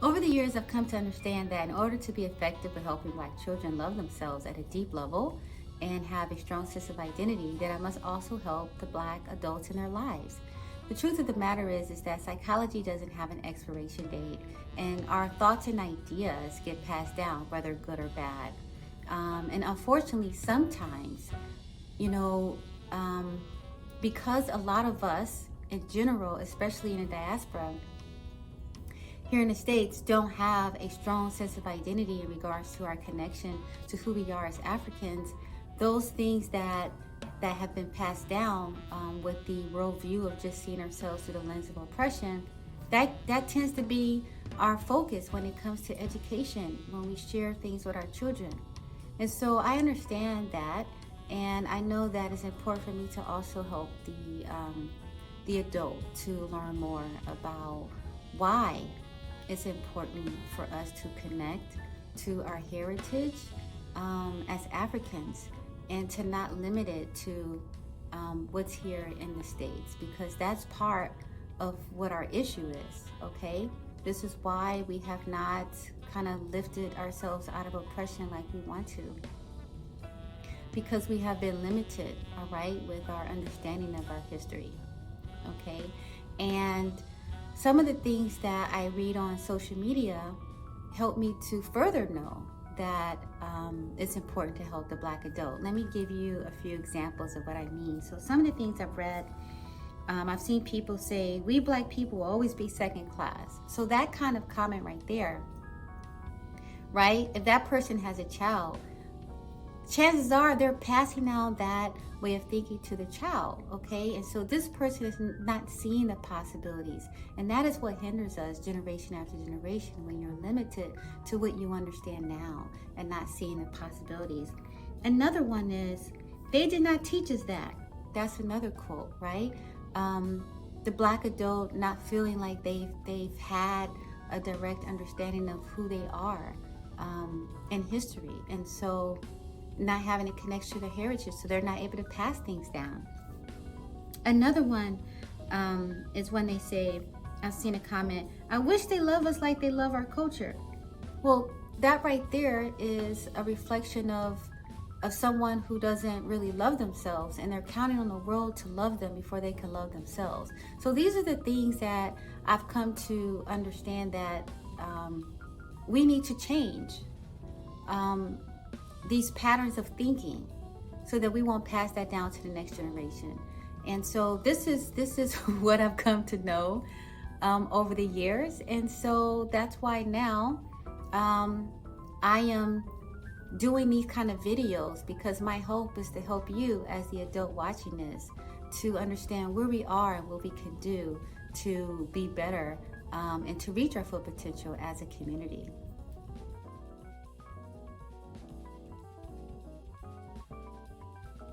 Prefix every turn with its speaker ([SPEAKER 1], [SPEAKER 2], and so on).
[SPEAKER 1] Over the years, I've come to understand that in order to be effective at helping Black children love themselves at a deep level and have a strong sense of identity, that I must also help the Black adults in their lives. The truth of the matter is that psychology doesn't have an expiration date, and our thoughts and ideas get passed down, whether good or bad. And unfortunately, sometimes, you know, um, because a lot of us in general, especially in the diaspora, here in the States, don't have a strong sense of identity in regards to our connection to who we are as Africans, those things that have been passed down with the worldview of just seeing ourselves through the lens of oppression, that tends to be our focus when it comes to education, when we share things with our children. And so I understand that, and I know that it's important for me to also help the adult to learn more about why it's important for us to connect to our heritage as Africans, and to not limit it to what's here in the States, because that's part of what our issue is, okay? This is why we have not kind of lifted ourselves out of oppression like we want to, because we have been limited, all right, with our understanding of our history, okay? And some of the things that I read on social media help me to further know that it's important to help the Black adult. Let me give you a few examples of what I mean. So some of the things I've read, I've seen people say, we Black people will always be second class. So that kind of comment right there, right? If that person has a child, chances are they're passing down that way of thinking to the child, okay? And so this person is not seeing the possibilities. And that is what hinders us generation after generation, when you're limited to what you understand now and not seeing the possibilities. Another one is, they did not teach us that. That's another quote, right? The Black adult not feeling like they've had a direct understanding of who they are in history. And so not having a connection to their heritage, so they're not able to pass things down. Another one is when they say, I've seen a comment, I wish they love us like they love our culture. Well, that right there is a reflection of someone who doesn't really love themselves, and they're counting on the world to love them before they can love themselves. So these are the things that I've come to understand that we need to change. These patterns of thinking, so that we won't pass that down to the next generation. And so this is what I've come to know over the years. And so that's why now I am doing these kind of videos, because my hope is to help you as the adult watching this to understand where we are and what we can do to be better and to reach our full potential as a community.